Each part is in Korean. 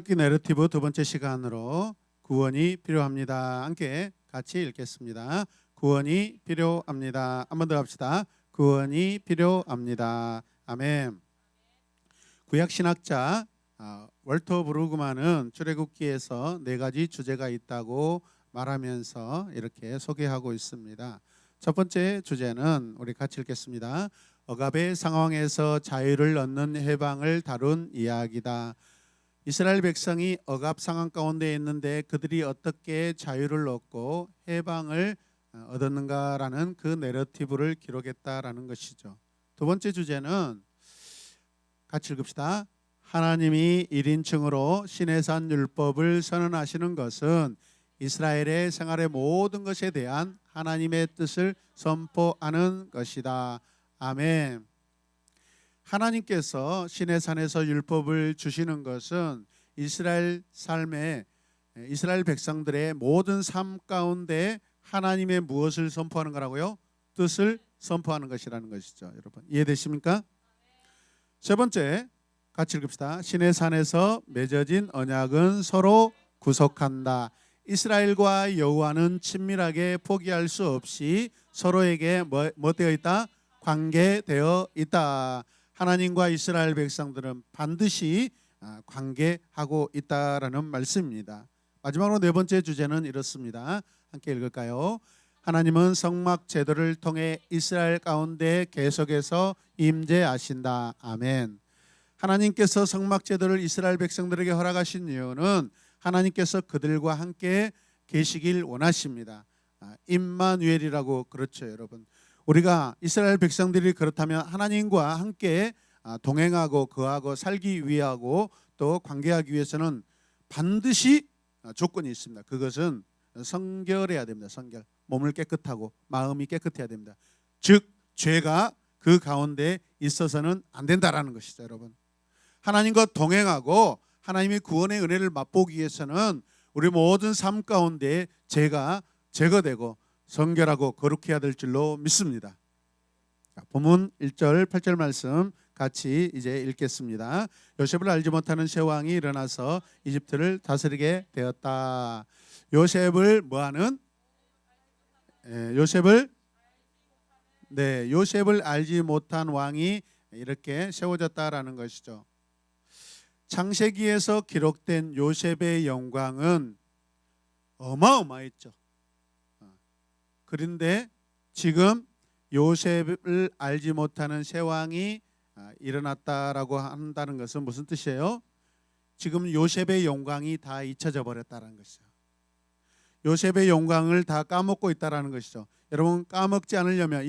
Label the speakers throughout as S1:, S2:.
S1: 기 내러티브 두 번째 시간으로 구원이 필요합니다. 함께 같이 읽겠습니다. 구원이 필요합니다. 한 번 더 합시다. 구원이 필요합니다. 아멘. 구약 신학자 월터 브루그만은 출애굽기에서 네 가지 주제가 있다고 말하면서 이렇게 소개하고 있습니다. 첫 번째 주제는 우리 같이 읽겠습니다. 억압의 상황에서 자유를 얻는 해방을 다룬 이야기다. 이스라엘 백성이 억압 상황 가운데 있는데 그들이 어떻게 자유를 얻고 해방을 얻었는가라는 그 내러티브를 기록했다라는 것이죠. 두 번째 주제는 같이 읽읍시다. 하나님이 1인칭으로 시내산 율법을 선언하시는 것은 이스라엘의 생활의 모든 것에 대한 하나님의 뜻을 선포하는 것이다. 아멘. 하나님께서 시내산에서 율법을 주시는 것은 이스라엘 백성들의 모든 삶 가운데 하나님의 무엇을 선포하는 거라고요? 뜻을 선포하는 것이라는 것이죠. 여러분 이해되십니까? 세 번째 같이 읽읍시다. 시내산에서 맺어진 언약은 서로 구속한다. 이스라엘과 여호와는 친밀하게 포기할 수 없이 서로에게 뭐 되어 있다? 관계되어 있다. 하나님과 이스라엘 백성들은 반드시 관계하고 있다라는 말씀입니다. 마지막으로 네 번째 주제는 이렇습니다. 함께 읽을까요? 하나님은 성막 제도를 통해 이스라엘 가운데 계속해서 임재하신다. 아멘. 하나님께서 성막 제도를 이스라엘 백성들에게 허락하신 이유는 하나님께서 그들과 함께 계시길 원하십니다. 임마누엘이라고 그렇죠, 여러분. 우리가 이스라엘 백성들이 그렇다면 하나님과 함께 동행하고 거하고 살기 위하고 또 관계하기 위해서는 반드시 조건이 있습니다. 그것은 성결해야 됩니다. 성결. 몸을 깨끗하고 마음이 깨끗해야 됩니다. 즉 죄가 그 가운데 있어서는 안 된다라는 것이죠, 여러분. 하나님과 동행하고 하나님의 구원의 은혜를 맛보기 위해서는 우리 모든 삶 가운데 죄가 제거되고 성결하고 거룩해야 될 줄로 믿습니다. 본문 1절 8절 말씀 같이 이제 읽겠습니다. 요셉을 알지 못하는 쇠왕이 일어나서 이집트를 다스리게 되었다. 요셉을 뭐하는? 요셉을 알지 못한 왕이 이렇게 세워졌다라는 것이죠. 창세기에서 기록된 요셉의 영광은 어마어마했죠. 그런데 지금 요셉을 알지 못하는 쇠왕이 일어났다라고 한다는 것은 무슨 뜻이에요? 지금 요셉의 영광이 다 잊혀져 버렸다는 것이죠. 요셉의 영광을 다 까먹고 있다는 것이죠. 여러분 까먹지 않으려면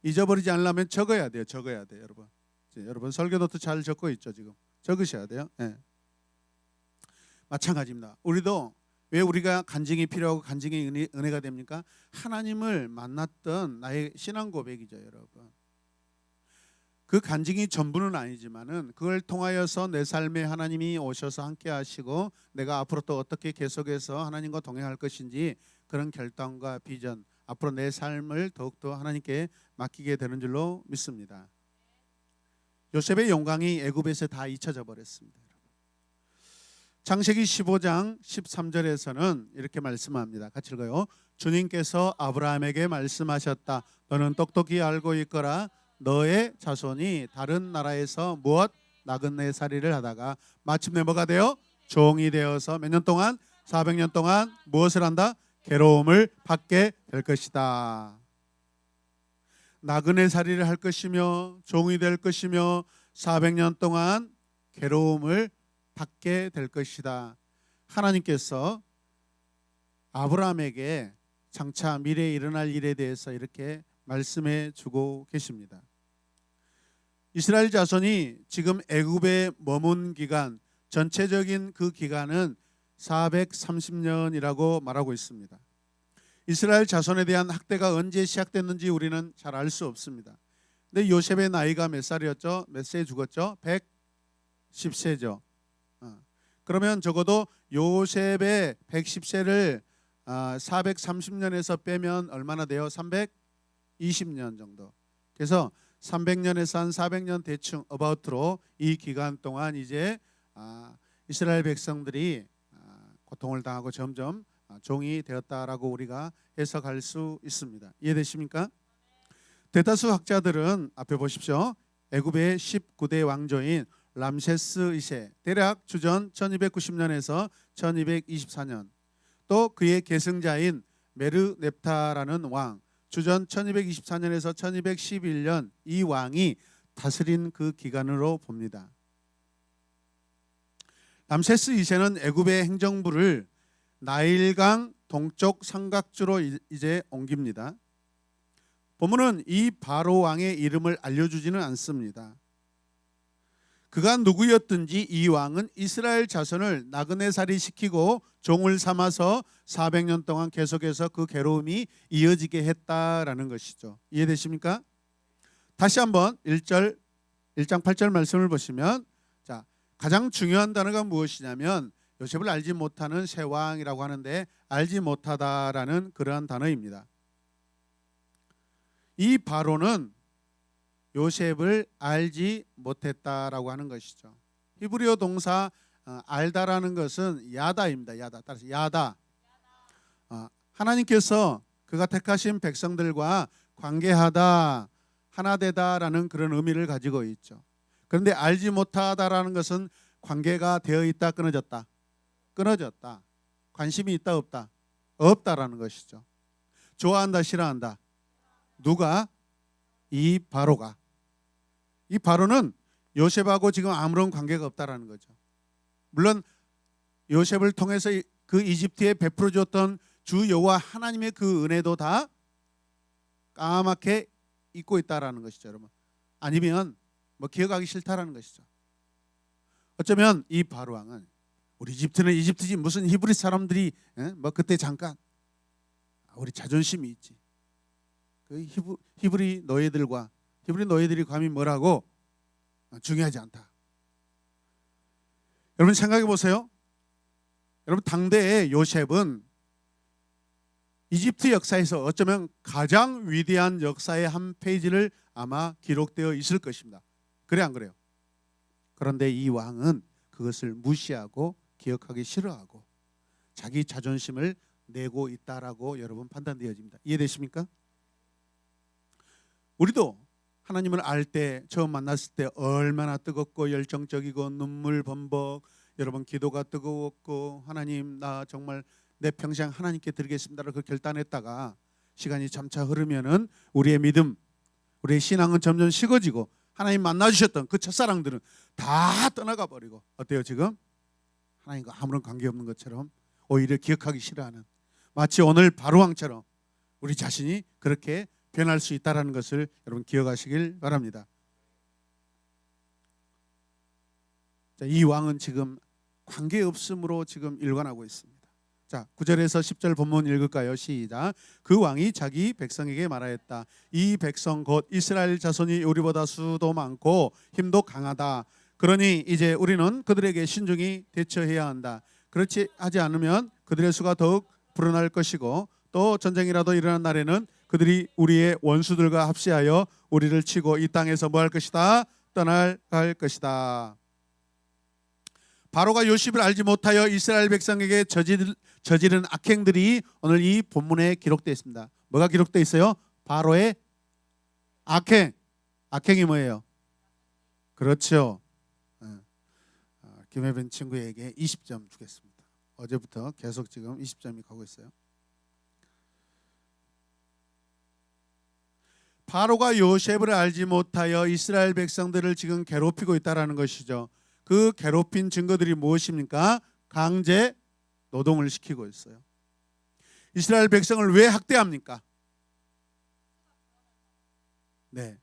S1: 잊어버리지 않으려면 적어야 돼요. 여러분. 여러분 설교 노트 잘 적고 있죠. 지금 적으셔야 돼요. 네. 마찬가지입니다. 우리도 왜 우리가 간증이 필요하고 간증의 은혜가 됩니까? 하나님을 만났던 나의 신앙 고백이죠, 여러분. 그 간증이 전부는 아니지만은 그걸 통하여서 내 삶에 하나님이 오셔서 함께 하시고 내가 앞으로 또 어떻게 계속해서 하나님과 동행할 것인지 그런 결단과 비전, 앞으로 내 삶을 더욱더 하나님께 맡기게 되는 줄로 믿습니다. 요셉의 영광이 애굽에서 다 잊혀져 버렸습니다. 창세기 15장 13절에서는 이렇게 말씀합니다. 같이 읽어요. 주님께서 아브라함에게 말씀하셨다. 너는 똑똑히 알고 있거라. 너의 자손이 다른 나라에서 무엇 나그네살이를 하다가 마침내 뭐가 되어 종이 되어서 몇 년 동안 400년 동안 무엇을 한다? 괴로움을 받게 될 것이다. 나그네살이를 할 것이며 종이 될 것이며 400년 동안 괴로움을 받게 될 것이다. 하나님께서 아브라함에게 장차 미래에 일어날 일에 대해서 이렇게 말씀해 주고 계십니다. 이스라엘 자손이 지금 애굽에 머문 기간, 전체적인 그 기간은 430년이라고 말하고 있습니다. 이스라엘 자손에 대한 학대가 언제 시작됐는지 우리는 잘 알 수 없습니다. 근데 요셉의 나이가 몇 살이었죠? 몇 세에 죽었죠? 110세죠. 그러면 적어도 요셉의 110세를 430년에서 빼면 얼마나 돼요? 320년 정도. 그래서 300년에서 한 400년 대충 어바웃으로 이 기간 동안 이제 이스라엘 백성들이 고통을 당하고 점점 종이 되었다라고 우리가 해석할 수 있습니다. 이해되십니까? 대다수 학자들은 앞에 보십시오. 애굽의 19대 왕조인 람세스 2세 대략 주전 1290년에서 1224년, 또 그의 계승자인 메르넵타라는 왕 주전 1224년에서 1211년, 이 왕이 다스린 그 기간으로 봅니다. 람세스 2세는 애굽의 행정부를 나일강 동쪽 삼각주로 이제 옮깁니다. 본문은 이 바로 왕의 이름을 알려주지는 않습니다. 그가 누구였든지 이 왕은 이스라엘 자손을 나그네살이 시키고 종을 삼아서 400년 동안 계속해서 그 괴로움이 이어지게 했다라는 것이죠. 이해되십니까? 다시 한번 1장 8절 말씀을 보시면, 자, 가장 중요한 단어가 무엇이냐면 요셉을 알지 못하는 새 왕이라고 하는데, 알지 못하다라는 그러한 단어입니다. 이 바로는 요셉을 알지 못했다라고 하는 것이죠. 히브리어 동사 알다라는 것은 야다입니다. 야다. 따라서 야다. 하나님께서 그가 택하신 백성들과 관계하다, 하나 되다라는 그런 의미를 가지고 있죠. 그런데 알지 못하다라는 것은 관계가 되어 있다, 끊어졌다. 끊어졌다. 관심이 있다, 없다. 없다라는 것이죠. 좋아한다, 싫어한다. 누가? 이 바로가. 이 바로는 요셉하고 지금 아무런 관계가 없다라는 거죠. 물론 요셉을 통해서 그 이집트에 베풀어 줬던 주 여호와 하나님의 그 은혜도 다 까맣게 잊고 있다라는 것이죠, 여러분. 아니면 뭐 기억하기 싫다라는 것이죠. 어쩌면 이 바로 왕은 우리 이집트는 이집트지 무슨 히브리 사람들이 뭐 그때 잠깐 우리 자존심이 있지. 그 히브리 노예들이 감히 뭐라고 중요하지 않다. 여러분 생각해 보세요. 여러분 당대의 요셉은 이집트 역사에서 어쩌면 가장 위대한 역사의 한 페이지를 아마 기록되어 있을 것입니다. 그래 안 그래요? 그런데 이 왕은 그것을 무시하고 기억하기 싫어하고 자기 자존심을 내고 있다라고 여러분 판단되어집니다. 이해되십니까? 우리도 하나님을 알 때, 처음 만났을 때 얼마나 뜨겁고 열정적이고 눈물 범벅, 여러분 기도가 뜨거웠고, 하나님 나 정말 내 평생 하나님께 드리겠습니다라고 그 결단했다가 시간이 점차 흐르면은 우리의 믿음, 우리의 신앙은 점점 식어지고 하나님 만나주셨던 그 첫사랑들은 다 떠나가 버리고, 어때요 지금? 하나님과 아무런 관계없는 것처럼 오히려 기억하기 싫어하는, 마치 오늘 바로왕처럼 우리 자신이 그렇게 변할 수 있다는 것을 여러분 기억하시길 바랍니다. 자, 이 왕은 지금 관계없음으로 지금 일관하고 있습니다. 자, 9절에서 10절 본문 읽을까요? 시작. 그 왕이 자기 백성에게 말하였다. 이 백성 곧 이스라엘 자손이 우리보다 수도 많고 힘도 강하다. 그러니 이제 우리는 그들에게 신중히 대처해야 한다. 그렇지 하지 않으면 그들의 수가 더욱 불어날 것이고, 또 전쟁이라도 일어난 날에는 그들이 우리의 원수들과 합세하여 우리를 치고 이 땅에서 뭐 할 것이다? 떠나갈 것이다. 바로가 요셉을 알지 못하여 이스라엘 백성에게 저지른 악행들이 오늘 이 본문에 기록되어 있습니다. 뭐가 기록되어 있어요? 바로의 악행. 악행이 뭐예요? 그렇죠. 김혜빈 친구에게 20점 주겠습니다. 어제부터 계속 지금 20점이 가고 있어요. 바로가 요셉을 알지 못하여 이스라엘 백성들을 지금 괴롭히고 있다는 것이죠. 그 괴롭힌 증거들이 무엇입니까? 강제 노동을 시키고 있어요. 이스라엘 백성을 왜 학대합니까? 네.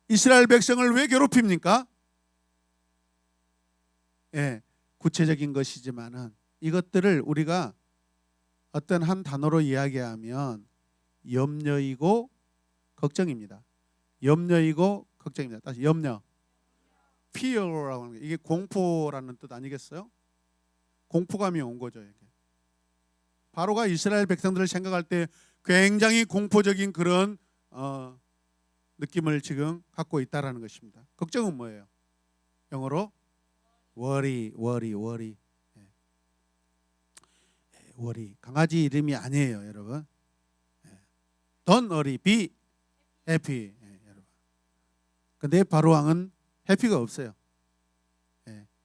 S1: 이스라엘 백성을 왜 괴롭힙니까? 예, 구체적인 것이지만은 이것들을 우리가 어떤 한 단어로 이야기하면 염려이고 걱정입니다. 염려이고 걱정입니다. 다시 염려. fear라고 하는 게 이게 공포라는 뜻 아니겠어요? 공포감이 온 거죠. 이게. 바로가 이스라엘 백성들을 생각할 때 굉장히 공포적인 그런 느낌을 지금 갖고 있다라는 것입니다. 걱정은 뭐예요? 영어로 워리. 워리. 강아지 이름이 아니에요, 여러분. Don't worry, be happy. 여러분. 근데 바로 왕은 해피가 없어요.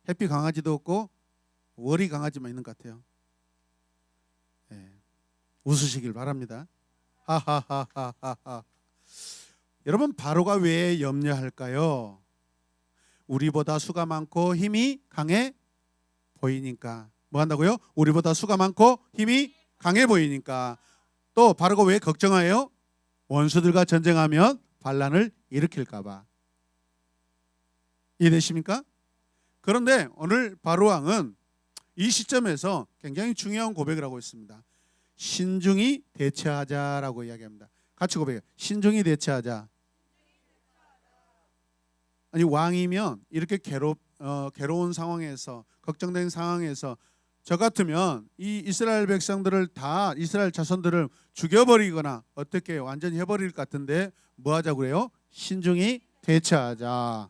S1: 해피 강아지도 없고 워리 강아지만 있는 것 같아요. 웃으시길 바랍니다. 하하하하하. 여러분, 바로가 왜 염려할까요? 우리보다 수가 많고 힘이 강해 보이니까. 뭐 한다고요? 우리보다 수가 많고 힘이 강해 보이니까. 또 바로가 왜 걱정해요? 원수들과 전쟁하면 반란을 일으킬까 봐. 이해되십니까? 그런데 오늘 바로 왕은 이 시점에서 굉장히 중요한 고백을 하고 있습니다. 신중히 대처하자라고 이야기합니다. 같이 고백해요. 신중히 대처하자. 아니, 왕이면 이렇게 괴로운 상황에서, 걱정된 상황에서 저 같으면 이 이스라엘 백성들을 다, 이스라엘 자손들을 죽여버리거나 어떻게 완전히 해버릴 것 같은데 뭐 하자고 그래요? 신중히 대처하자.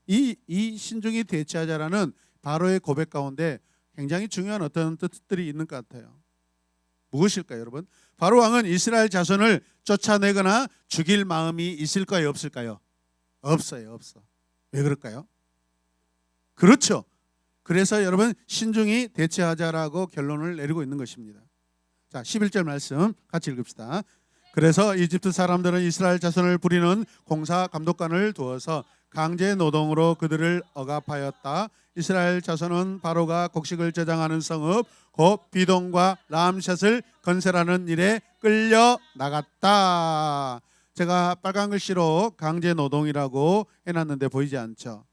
S1: 이 신중히 대처하자라는 바로의 고백 가운데 굉장히 중요한 어떤 뜻들이 있는 것 같아요. 무엇일까요, 여러분? 바로 왕은 이스라엘 자손을 쫓아내거나 죽일 마음이 있을까요, 없을까요? 없어요, 없어. 왜 그럴까요? 그렇죠. 그래서 여러분, 신중히 대처하자라고 결론을 내리고 있는 것입니다. 자, 11절 말씀 같이 읽읍시다. 그래서 이집트 사람들은 이스라엘 자손을 부리는 공사 감독관을 두어서 강제 노동으로 그들을 억압하였다. 이스라엘 자손은 바로가 곡식을 저장하는 성읍 곧 비동과 람셋을 건설하는 일에 끌려 나갔다. 제가 빨간 글씨로 강제 노동이라고 해놨는데 보이지 않죠?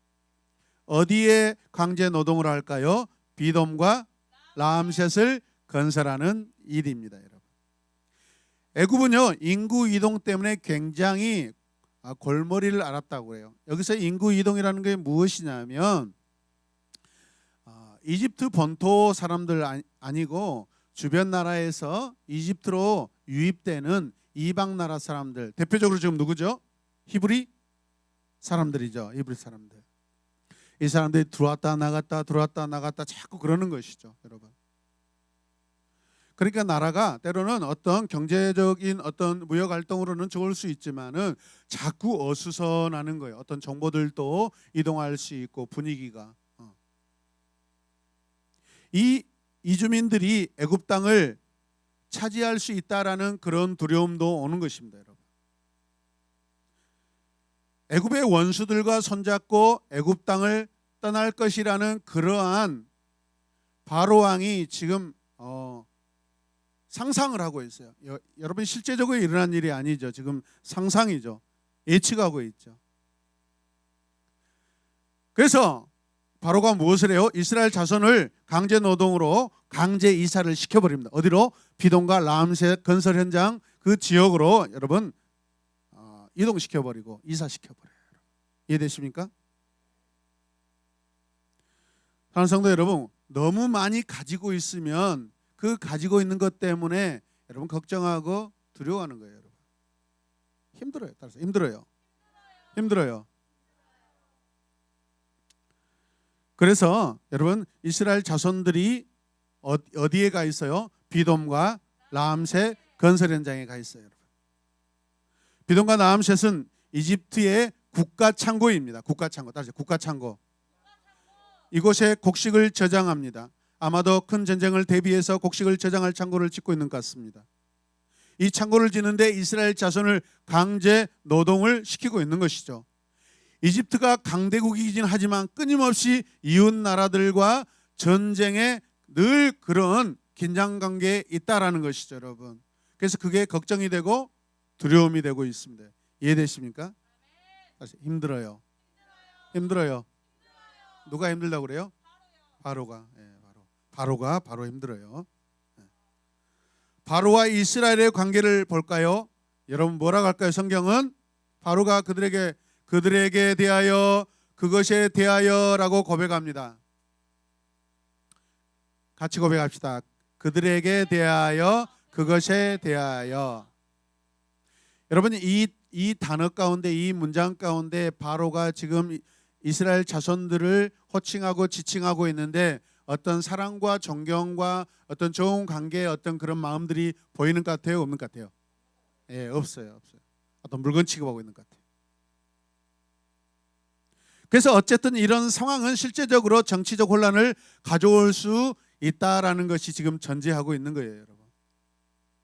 S1: 어디에 강제 노동을 할까요? 비돔과 람셋을 건설하는 일입니다, 여러분. 애굽은요, 인구 이동 때문에 굉장히 골머리를 앓았다고 해요. 여기서 인구 이동이라는 게 무엇이냐면 이집트 본토 사람들 아니고 주변 나라에서 이집트로 유입되는 이방 나라 사람들, 대표적으로 지금 누구죠? 히브리 사람들이죠. 히브리 사람들. 이 사람들이 들어왔다 나갔다 자꾸 그러는 것이죠, 여러분. 그러니까 나라가 때로는 어떤 경제적인 어떤 무역 활동으로는 좋을 수 있지만은 자꾸 어수선하는 거예요. 어떤 정보들도 이동할 수 있고 분위기가. 이 이주민들이 애굽 땅을 차지할 수 있다라는 그런 두려움도 오는 것입니다, 여러분. 애굽의 원수들과 손잡고 애굽 땅을 떠날 것이라는 그러한 바로 왕이 지금 상상을 하고 있어요. 여러분, 실제적으로 일어난 일이 아니죠. 지금 상상이죠. 예측하고 있죠. 그래서 바로가 무엇을 해요? 이스라엘 자손을 강제 노동으로 강제 이사를 시켜버립니다. 어디로? 비동과 람셋 건설 현장 그 지역으로 여러분 이동시켜버리고 이사시켜버려요. 이해되십니까? 사랑하는 성도 여러분, 너무 많이 가지고 있으면 그 가지고 있는 것 때문에 여러분 걱정하고 두려워하는 거예요, 여러분. 힘들어요. 따라서 힘들어요. 그래서 여러분, 이스라엘 자손들이 어디에 가 있어요? 비돔과 람셋 건설 현장에 가 있어요, 여러분. 비돔과 람셋은 이집트의 국가 창고입니다. 국가 창고. 따라서 국가 창고. 이곳에 곡식을 저장합니다. 아마도 큰 전쟁을 대비해서 곡식을 저장할 창고를 짓고 있는 것 같습니다. 이 창고를 짓는데 이스라엘 자손을 강제 노동을 시키고 있는 것이죠. 이집트가 강대국이긴 하지만 끊임없이 이웃 나라들과 전쟁에 늘 그런 긴장관계에 있다라는 것이죠, 여러분. 그래서 그게 걱정이 되고 두려움이 되고 있습니다. 이해되십니까? 힘들어요. 누가 힘들다고 그래요? 바로가. 바로 힘들어요. 바로와 이스라엘의 관계를 볼까요? 여러분, 뭐라고 할까요? 성경은 바로가 그들에게 대하여 그것에 대하여라고 고백합니다. 같이 고백합시다. 그들에게 대하여 그것에 대하여. 여러분, 이 단어 가운데, 이 문장 가운데 바로가 지금 이스라엘 자손들을 호칭하고 지칭하고 있는데 어떤 사랑과 존경과 어떤 좋은 관계의 어떤 그런 마음들이 보이는 것 같아요? 없는 것 같아요? 예, 없어요. 어떤 물건 취급하고 있는 것 같아요. 그래서 어쨌든 이런 상황은 실제적으로 정치적 혼란을 가져올 수 있다라는 것이 지금 전제하고 있는 거예요, 여러분.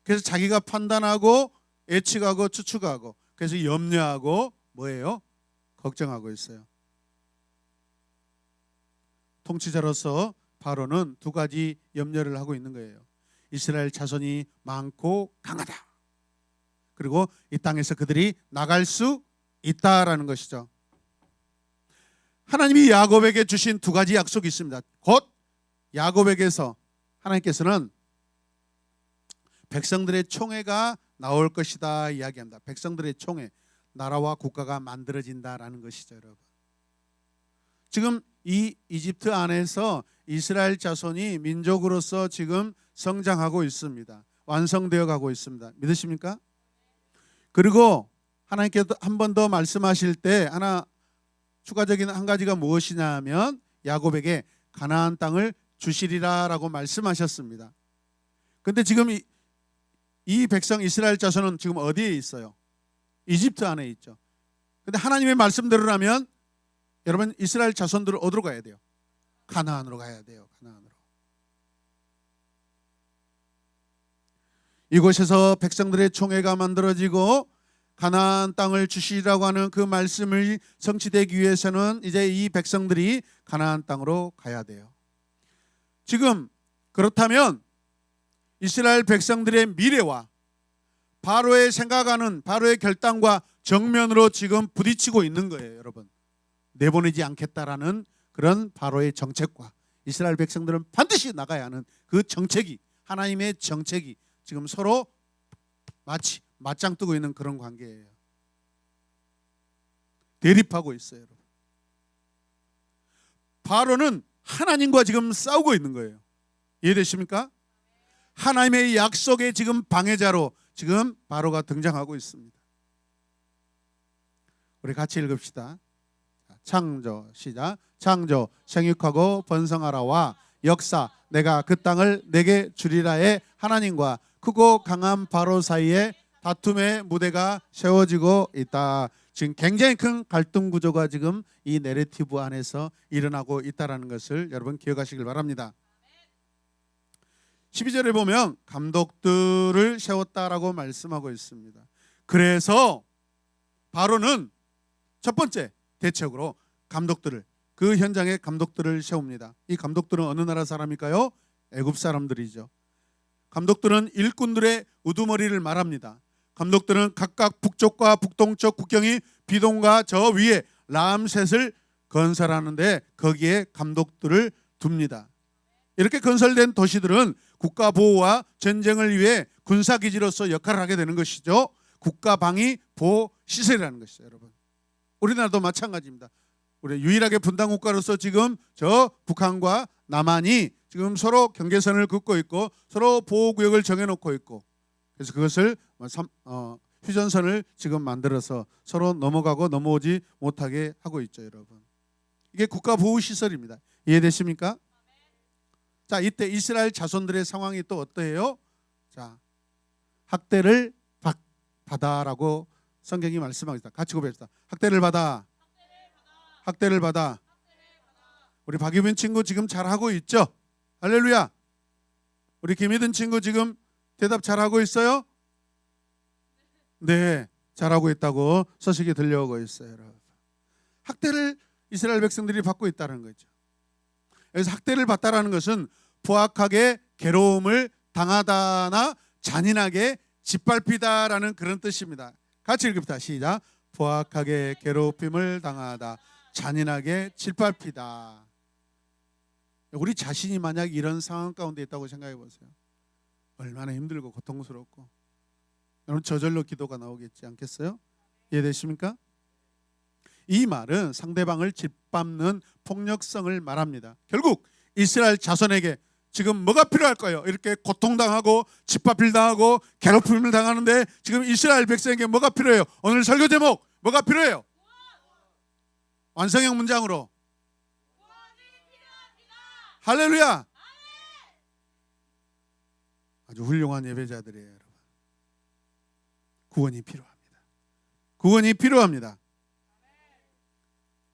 S1: 그래서 자기가 판단하고 예측하고 추측하고 그래서 염려하고 뭐예요? 걱정하고 있어요. 통치자로서 바로는 두 가지 염려를 하고 있는 거예요. 이스라엘 자손이 많고 강하다. 그리고 이 땅에서 그들이 나갈 수 있다라는 것이죠. 하나님이 야곱에게 주신 두 가지 약속이 있습니다. 곧 야곱에게서 하나님께서는 백성들의 총회가 나올 것이다 이야기합니다. 백성들의 총회, 나라와 국가가 만들어진다라는 것이죠, 여러분. 지금 이 이집트 안에서 이스라엘 자손이 민족으로서 지금 성장하고 있습니다. 완성되어 가고 있습니다. 믿으십니까? 그리고 하나님께서 한 번 더 말씀하실 때 하나 추가적인 한 가지가 무엇이냐 하면 야곱에게 가나안 땅을 주시리라라고 말씀하셨습니다. 그런데 지금 이 백성 이스라엘 자손은 지금 어디에 있어요? 이집트 안에 있죠. 그런데 하나님의 말씀대로라면 여러분 이스라엘 자손들은 어디로 가야 돼요? 가나안으로 가야 돼요. 가나안으로. 이곳에서 백성들의 총회가 만들어지고 가나안 땅을 주시라고 하는 그 말씀을 성취되기 위해서는 이제 이 백성들이 가나안 땅으로 가야 돼요. 지금 그렇다면 이스라엘 백성들의 미래와 바로의 생각하는 바로의 결단과 정면으로 지금 부딪히고 있는 거예요, 여러분. 내보내지 않겠다라는 그런 바로의 정책과 이스라엘 백성들은 반드시 나가야 하는 그 정책이 하나님의 정책이 지금 서로 마치 맞짱 뜨고 있는 그런 관계예요. 대립하고 있어요, 여러분. 바로는 하나님과 지금 싸우고 있는 거예요. 이해되십니까? 하나님의 약속의 지금 방해자로 지금 바로가 등장하고 있습니다. 우리 같이 읽읍시다. 창조 시작. 창조 생육하고 번성하라와 역사 내가 그 땅을 내게 주리라의 하나님과 크고 강한 바로 사이에 다툼의 무대가 세워지고 있다. 지금 굉장히 큰 갈등 구조가 지금 이 내러티브 안에서 일어나고 있다는 것을 여러분 기억하시길 바랍니다. 12절에 보면 감독들을 세웠다라고 말씀하고 있습니다. 그래서 바로는 첫 번째 대책으로 감독들을 그 현장에 감독들을 세웁니다. 이 감독들은 어느 나라 사람일까요? 애굽 사람들이죠. 감독들은 일꾼들의 우두머리를 말합니다. 감독들은 각각 북쪽과 북동쪽 국경이 비동과 저 위에 람셋을 건설하는데 거기에 감독들을 둡니다. 이렇게 건설된 도시들은 국가 보호와 전쟁을 위해 군사기지로서 역할을 하게 되는 것이죠. 국가방위 보호 시설이라는 것이죠, 여러분. 우리나라도 마찬가지입니다. 우리 유일하게 분단 국가로서 지금 저 북한과 남한이 지금 서로 경계선을 긋고 있고 서로 보호구역을 정해놓고 있고 그래서 그것을 휴전선을 지금 만들어서 서로 넘어가고 넘어오지 못하게 하고 있죠, 여러분. 이게 국가보호시설입니다. 이해되십니까? 자, 이때 이스라엘 자손들의 상황이 또 어떠해요? 자, 학대를 받아라고 성경이 말씀하고 있다. 같이 고백합시다. 학대를 받아. 학대를 받아. 우리 박유빈 친구 지금 잘하고 있죠? 할렐루야. 우리 김희든 친구 지금 대답 잘하고 있어요? 네, 잘하고 있다고 소식이 들려오고 있어요, 여러분. 학대를 이스라엘 백성들이 받고 있다는 거죠. 그래서 학대를 받다라는 것은 포악하게 괴로움을 당하다나 잔인하게 짓밟히다라는 그런 뜻입니다. 같이 읽읍시다. 시작. 포악하게 괴롭힘을 당하다, 잔인하게 짓밟히다. 우리 자신이 만약 이런 상황 가운데 있다고 생각해 보세요. 얼마나 힘들고 고통스럽고 여러분 저절로 기도가 나오겠지 않겠어요? 이해되십니까? 이 말은 상대방을 짓밟는 폭력성을 말합니다. 결국 이스라엘 자손에게 지금 뭐가 필요할까요? 이렇게 고통당하고 짓밟힐당하고 괴롭힘을 당하는데 지금 이스라엘 백성에게 뭐가 필요해요? 오늘 설교 제목 뭐가 필요해요? 완성형 문장으로 할렐루야. 아주 훌륭한 예배자들이에요, 여러분. 구원이 필요합니다. 구원이 필요합니다.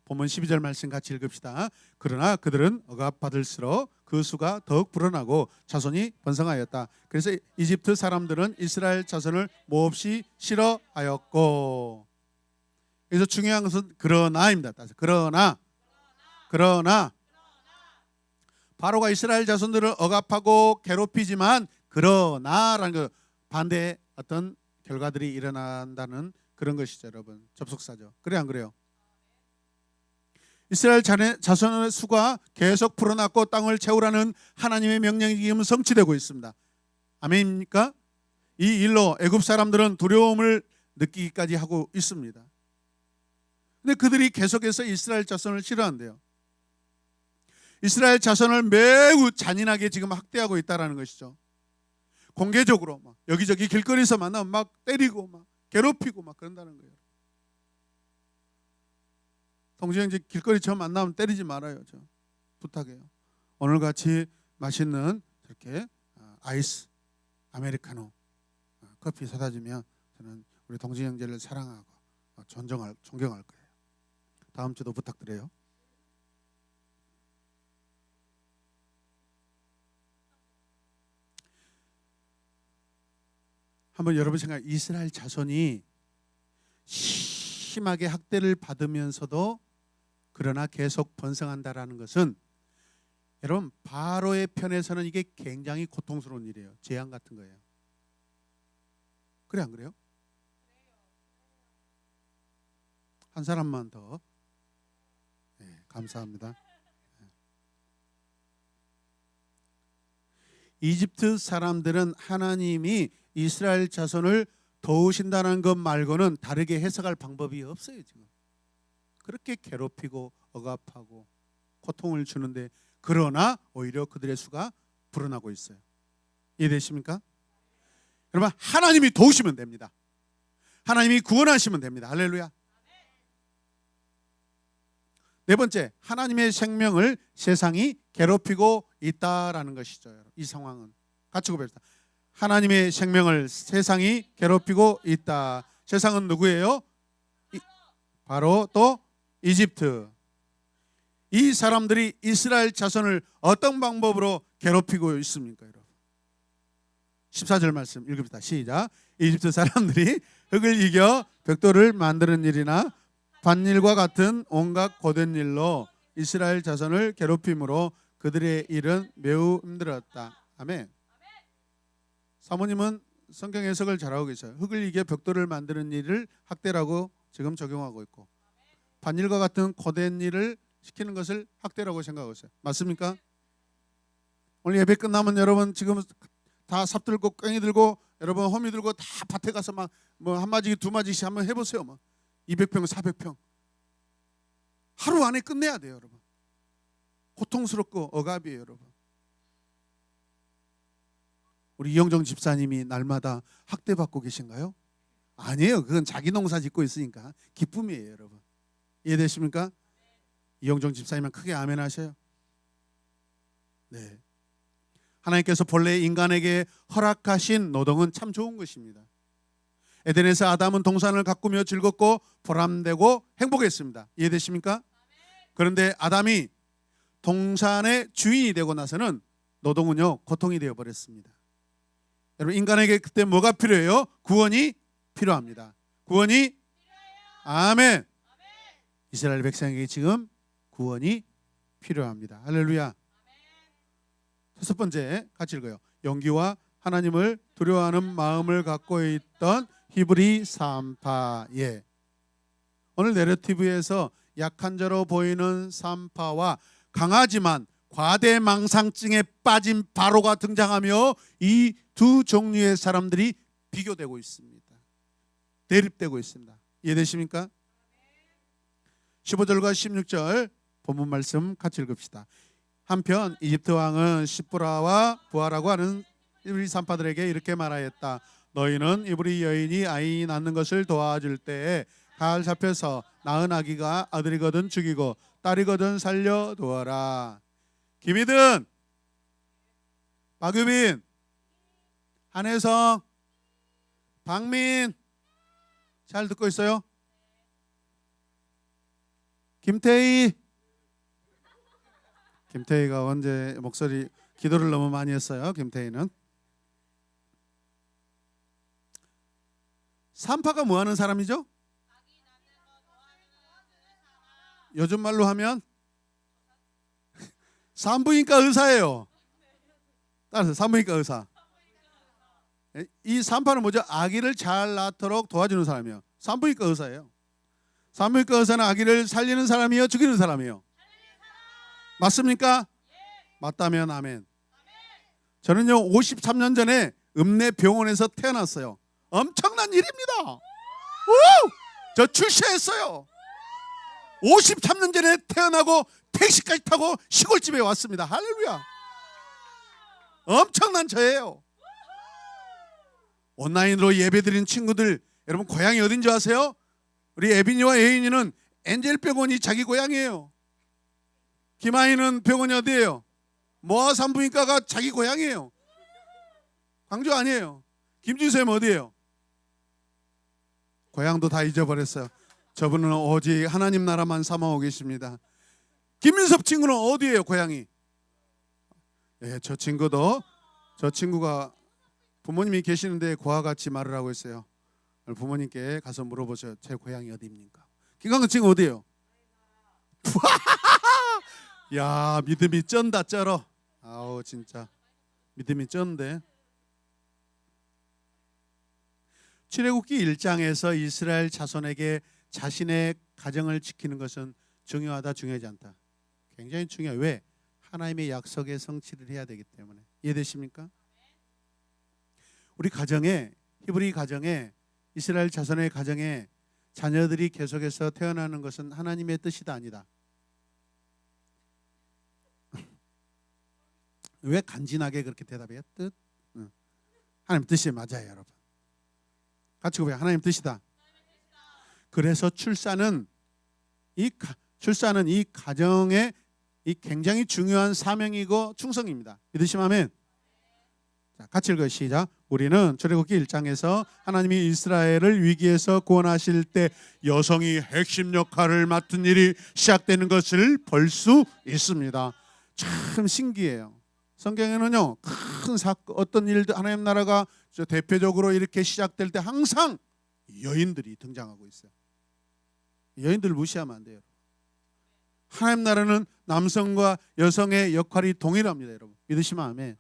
S1: 본문 12절 말씀 같이 읽읍시다. 그러나 그들은 억압받을수록 그 수가 더욱 불어나고 자손이 번성하였다. 그래서 이집트 사람들은 이스라엘 자손을 몹시 싫어하였고. 그래서 중요한 것은 그러나입니다. 그러나 바로가 이스라엘 자손들을 억압하고 괴롭히지만 그러나라는 그 반대의 어떤 결과들이 일어난다는 그런 것이죠, 여러분. 접속사죠. 그래 안 그래요? 이스라엘 자손의 수가 계속 불어났고 땅을 채우라는 하나님의 명령이 지금 성취되고 있습니다. 아멘입니까? 이 일로 애굽 사람들은 두려움을 느끼기까지 하고 있습니다. 근데 그들이 계속해서 이스라엘 자손을 싫어한대요. 이스라엘 자손을 매우 잔인하게 지금 학대하고 있다는 것이죠. 공개적으로 막 여기저기 길거리에서 만나면 막 때리고 막 괴롭히고 막 그런다는 거예요. 동생 이제 길거리 처음 만나면 때리지 말아요. 저 부탁해요. 오늘 같이 맛있는 이렇게 아이스 아메리카노 커피 사다 주면 저는 우리 동생 형제를 사랑하고 존경할 거예요. 다음 주도 부탁드려요. 한번 여러분 생각, 이스라엘 자손이 심하게 학대를 받으면서도 그러나 계속 번성한다라는 것은 여러분 바로의 편에서는 이게 굉장히 고통스러운 일이에요. 재앙 같은 거예요. 그래 안 그래요? 한 사람만 더. 네, 감사합니다. 이집트 사람들은 하나님이 이스라엘 자손을 도우신다는 것 말고는 다르게 해석할 방법이 없어요. 지금 그렇게 괴롭히고 억압하고 고통을 주는데 그러나 오히려 그들의 수가 불어나고 있어요. 이해되십니까? 여러분 하나님이 도우시면 됩니다. 하나님이 구원하시면 됩니다. 할렐루야. 네 번째, 하나님의 생명을 세상이 괴롭히고 있다라는 것이죠. 이 상황은 같이 고백합시다. 하나님의 생명을 세상이 괴롭히고 있다. 세상은 누구예요? 바로 또 이집트. 이 사람들이 이스라엘 자손을 어떤 방법으로 괴롭히고 있습니까, 여러분? 14절 말씀 읽읍시다. 시작. 이집트 사람들이 흙을 이겨 벽돌을 만드는 일이나 밭일과 같은 온갖 고된 일로 이스라엘 자손을 괴롭힘으로 그들의 일은 매우 힘들었다. 아멘. 사모님은 성경 해석을 잘하고 계셔요. 흙을 이겨 벽돌을 만드는 일을 학대라고 지금 적용하고 있고 밭일과 같은 고된 일을 시키는 것을 학대라고 생각하고 있어요. 맞습니까? 오늘 예배 끝나면 여러분 지금 다 삽 들고 꽹이 들고 여러분 호미 들고 다 밭에 가서 막 뭐 한 마지기 두 마지씩 한번 해보세요. 막 200평 400평 하루 안에 끝내야 돼요, 여러분. 고통스럽고 억압이에요, 여러분. 우리 이영정 집사님이 날마다 학대받고 계신가요? 아니에요. 그건 자기 농사 짓고 있으니까 기쁨이에요, 여러분. 이해되십니까? 이영정 집사님은 크게 아멘 하셔요. 네. 하나님께서 본래 인간에게 허락하신 노동은 참 좋은 것입니다. 에덴에서 아담은 동산을 가꾸며 즐겁고 보람되고 행복했습니다. 이해되십니까? 그런데 아담이 동산의 주인이 되고 나서는 노동은요 고통이 되어버렸습니다. 여러분 인간에게 그때 뭐가 필요해요? 구원이 필요합니다. 구원이 아멘. 이스라엘 백성에게 지금 구원이 필요합니다. 할렐루야. 다섯 번째 같이 읽어요. 용기와 하나님을 두려워하는 마음을 갖고 있던 히브리 산파예. 오늘 내러티브에서 약한 자로 보이는 산파와 강하지만 과대망상증에 빠진 바로가 등장하며 이 두 종류의 사람들이 비교되고 있습니다. 대립되고 있습니다. 이해되십니까? 15절과 16절 본문 말씀 같이 읽읍시다. 한편 이집트 왕은 시프라와 부하라고 하는 히브리 산파들에게 이렇게 말하였다. 너희는 이브리 여인이 아이 낳는 것을 도와줄 때에 잘 잡혀서 낳은 아기가 아들이거든 죽이고 딸이거든 살려두어라. 김희든, 박유빈, 한혜성, 박민, 잘 듣고 있어요? 김태희가 언제 목소리 기도를 너무 많이 했어요. 김태희는. 산파가 뭐 하는 사람이죠? 요즘 말로 하면 산부인과 의사예요. 따라서 산부인과 의사. 이 산파는 뭐죠? 아기를 잘 낳도록 도와주는 사람이에요. 산부인과 의사예요. 산부인과 의사는 아기를 살리는 사람이에요, 죽이는 사람이에요? 맞습니까? 맞다면 아멘. 저는요 53년 전에 읍내병원에서 태어났어요. 엄청난 일입니다. 오! 저 출세했어요. 53년 전에 태어나고 택시까지 타고 시골집에 왔습니다. 할렐루야. 엄청난 저예요. 온라인으로 예배드린 친구들, 여러분 고향이 어딘지 아세요? 우리 에빈이와 예인이는 엔젤병원이 자기 고향이에요. 김아이는 병원이 어디예요? 모아 산부인과가 자기 고향이에요. 광주 아니에요. 김준쌤 어디예요? 고향도 다 잊어버렸어요. 저분은 오직 하나님 나라만 삼아오고 계십니다. 김민섭 친구는 어디예요? 고향이? 예, 저 친구가 부모님이 계시는데 그와 같이 말을 하고 있어요. 부모님께 가서 물어보세요. 제 고향이 어디입니까? 김강근 친구 어디예요? 야, 믿음이 쩐다 쩔어. 아우 진짜 믿음이 쩐데. 출애굽기 1장에서 이스라엘 자손에게 자신의 가정을 지키는 것은 중요하다 중요하지 않다. 굉장히 중요해요. 왜? 하나님의 약속의 성취를 해야 되기 때문에. 이해되십니까? 우리 가정에, 히브리 가정에, 이스라엘 자손의 가정에 자녀들이 계속해서 태어나는 것은 하나님의 뜻이다 아니다? 왜 간지나게 그렇게 대답해요? 뜻? 하나님 뜻이 맞아요, 여러분. 같이 고백해요. 하나님 뜻이다. 그래서 출산은 이 가정의 이 굉장히 중요한 사명이고 충성입니다. 믿으시면 아멘. 자, 같이 읽어요. 시작. 우리는 출애굽기 1장에서 하나님이 이스라엘을 위기에서 구원하실 때 여성이 핵심 역할을 맡은 일이 시작되는 것을 볼 수 있습니다. 참 신기해요. 성경에는요 큰 사건, 어떤 일들, 하나님 나라가 대표적으로 이렇게 시작될 때 항상 여인들이 등장하고 있어요. 여인들을 무시하면 안 돼요. 하나님 나라는 남성과 여성의 역할이 동일합니다. 여러분 믿으시면 아멘.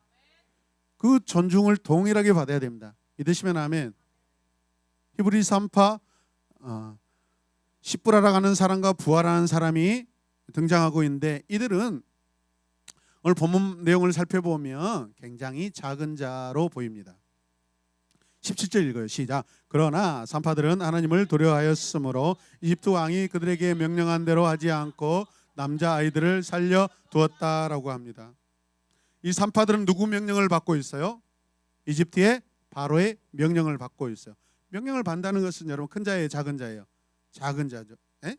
S1: 그 존중을 동일하게 받아야 됩니다. 믿으시면 아멘. 히브리 3파 시브라라 가는 사람과 부하라는 사람이 등장하고 있는데, 이들은 오늘 본문 내용을 살펴보면 굉장히 작은 자로 보입니다. 17절 읽어요. 시작. 그러나 산파들은 하나님을 두려워하였으므로 이집트 왕이 그들에게 명령한 대로 하지 않고 남자 아이들을 살려 두었다라고 합니다. 이 산파들은 누구 명령을 받고 있어요? 이집트의 바로의 명령을 받고 있어요. 명령을 받는다는 것은 여러분 큰 자예요, 작은 자예요? 작은 자죠. 에?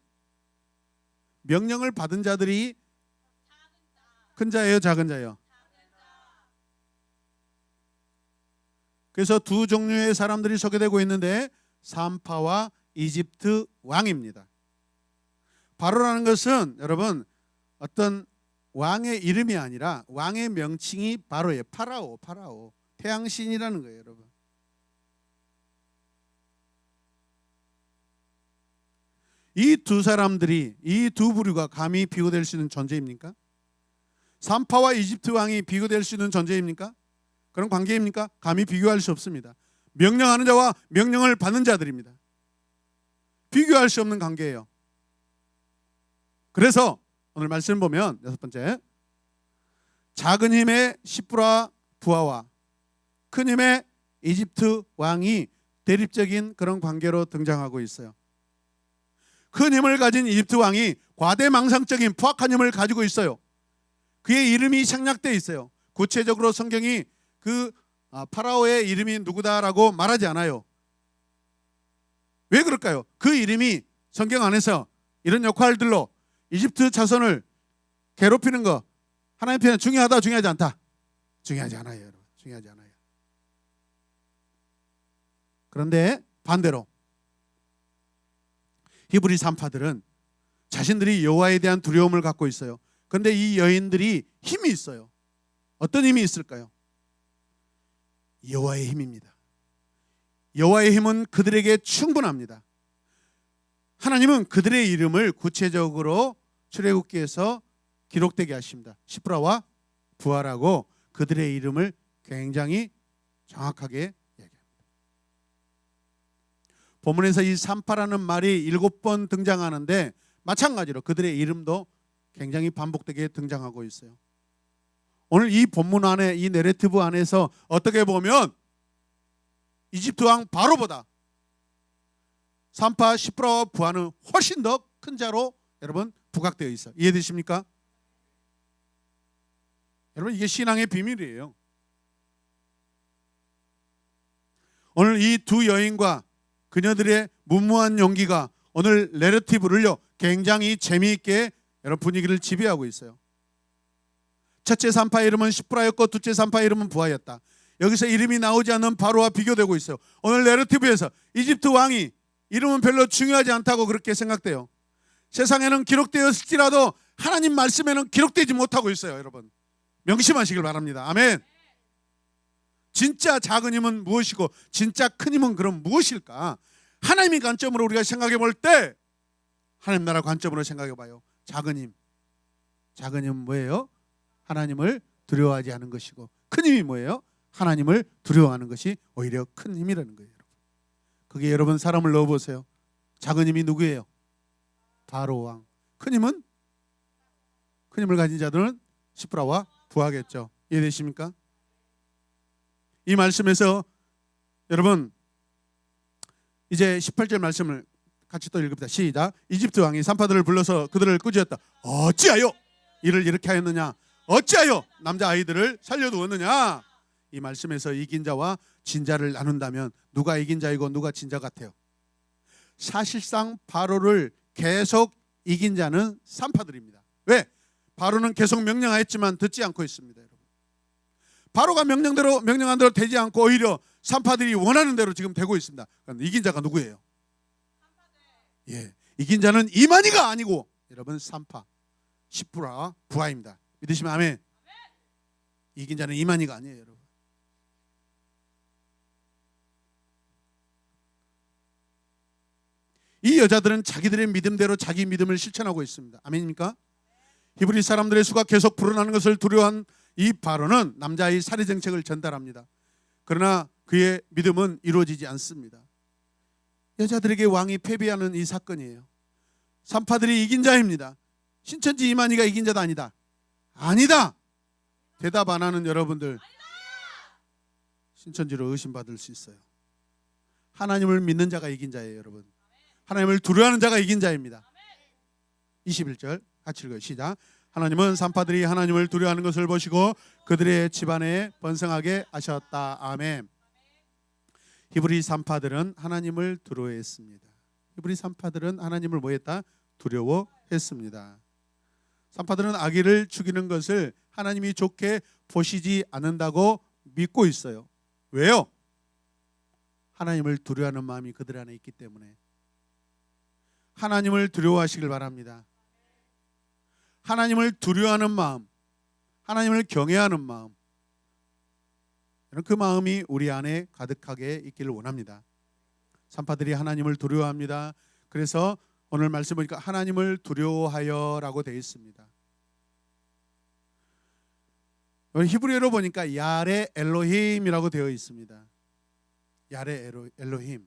S1: 명령을 받은 자들이 큰 자예요, 작은 자예요? 그래서 두 종류의 사람들이 소개되고 있는데 산파와 이집트 왕입니다. 바로라는 것은 여러분 어떤 왕의 이름이 아니라 왕의 명칭이 바로예요. 파라오. 태양신이라는 거예요, 여러분. 이 두 사람들이, 이 두 부류가 감히 비교될 수 있는 존재입니까? 산파와 이집트 왕이 비교될 수 있는 존재입니까? 그런 관계입니까? 감히 비교할 수 없습니다. 명령하는 자와 명령을 받는 자들입니다. 비교할 수 없는 관계예요. 그래서 오늘 말씀 보면 6번째, 작은 힘의 시브라 부하와 큰 힘의 이집트 왕이 대립적인 그런 관계로 등장하고 있어요. 큰 힘을 가진 이집트 왕이 과대망상적인 포악한 힘을 가지고 있어요. 그의 이름이 생략되어 있어요. 구체적으로 성경이 그 파라오의 이름이 누구다라고 말하지 않아요. 왜 그럴까요? 그 이름이 성경 안에서 이런 역할들로 이집트 자손을 괴롭히는 거 하나님 편에 중요하다, 중요하지 않다? 중요하지 않아요, 여러분. 중요하지 않아요. 그런데 반대로 히브리 산파들은 자신들이 여호와에 대한 두려움을 갖고 있어요. 그런데 이 여인들이 힘이 있어요. 어떤 힘이 있을까요? 여호와의 힘입니다. 여호와의 힘은 그들에게 충분합니다. 하나님은 그들의 이름을 구체적으로 출애굽기에서 기록되게 하십니다. 시프라와 부하라고 그들의 이름을 굉장히 정확하게 얘기합니다. 본문에서 이 산파라는 말이 7번 등장하는데 마찬가지로 그들의 이름도 굉장히 반복되게 등장하고 있어요. 오늘 이 본문 안에, 이 내레티브 안에서 어떻게 보면 이집트 왕 바로보다 산파 시프라와 부하는 훨씬 더 큰 자로 여러분 부각되어 있어요. 이해되십니까? 여러분 이게 신앙의 비밀이에요. 오늘 이 두 여인과 그녀들의 무모한 용기가 오늘 내러티브를요 굉장히 재미있게 여러분 분위기를 지배하고 있어요. 첫째 산파의 이름은 시프라였고 둘째 산파의 이름은 부하였다. 여기서 이름이 나오지 않는 바로와 비교되고 있어요. 오늘 내러티브에서 이집트 왕이 이름은 별로 중요하지 않다고 그렇게 생각돼요. 세상에는 기록되었을지라도 하나님 말씀에는 기록되지 못하고 있어요. 여러분 명심하시길 바랍니다. 아멘. 진짜 작은 힘은 무엇이고 진짜 큰 힘은 그럼 무엇일까? 하나님의 관점으로 우리가 생각해 볼 때 하나님 나라 관점으로 생각해 봐요. 작은 힘은 뭐예요? 하나님을 두려워하지 않은 것이고 큰 힘이 뭐예요? 하나님을 두려워하는 것이 오히려 큰 힘이라는 거예요. 그게 여러분 사람을 넣어보세요. 작은 힘이 누구예요? 바로 왕. 큰 힘은? 큰 힘을 가진 자들은 시프라와 부하겠죠. 이해되십니까? 이 말씀에서 여러분 이제 18절 말씀을 같이 또 읽읍시다. 시작. 이집트 왕이 산파들을 불러서 그들을 꾸짖었다. 어찌하여 이를 이렇게 하였느냐? 어찌하여 남자아이들을 살려두었느냐? 이 말씀에서 이긴 자와 진 자를 나눈다면 누가 이긴 자이고 누가 진 자 같아요? 사실상 바로를 계속 이긴 자는 산파들입니다. 왜? 바로는 계속 명령하였지만 듣지 않고 있습니다. 여러분. 바로가 명령한 대로 되지 않고 오히려 산파들이 원하는 대로 지금 되고 있습니다. 그러니까 이긴 자가 누구예요? 예, 이긴 자는 이만희가 아니고 여러분 산파, 시프라, 부하입니다. 믿으시면 아멘. 이긴 자는 이만희가 아니에요, 여러분. 이 여자들은 자기들의 믿음대로 자기 믿음을 실천하고 있습니다. 아멘입니까? 히브리 사람들의 수가 계속 불어나는 것을 두려워한 이 바로는 남자의 살해 정책을 전달합니다. 그러나 그의 믿음은 이루어지지 않습니다. 여자들에게 왕이 패배하는 이 사건이에요. 산파들이 이긴 자입니다. 신천지 이만희가 이긴 자도 아니다. 아니다. 대답 안 하는 여러분들 신천지로 의심받을 수 있어요. 하나님을 믿는 자가 이긴 자예요, 여러분. 하나님을 두려워하는 자가 이긴 자입니다. 21절 같이 읽어요. 시작. 하나님은 산파들이 하나님을 두려워하는 것을 보시고 그들의 집안에 번성하게 하셨다. 아멘. 히브리 산파들은 하나님을 두려워했습니다. 히브리 산파들은 하나님을 뭐했다? 두려워했습니다. 산파들은 아기를 죽이는 것을 하나님이 좋게 보시지 않는다고 믿고 있어요. 왜요? 하나님을 두려워하는 마음이 그들 안에 있기 때문에. 하나님을 두려워하시길 바랍니다. 하나님을 두려워하는 마음, 하나님을 경외하는 마음, 그 마음이 우리 안에 가득하게 있기를 원합니다. 산파들이 하나님을 두려워합니다. 그래서 오늘 말씀 보니까 하나님을 두려워하여라고 되어 있습니다. 히브리어로 보니까 야레 엘로힘이라고 되어 있습니다. 야레 엘로힘.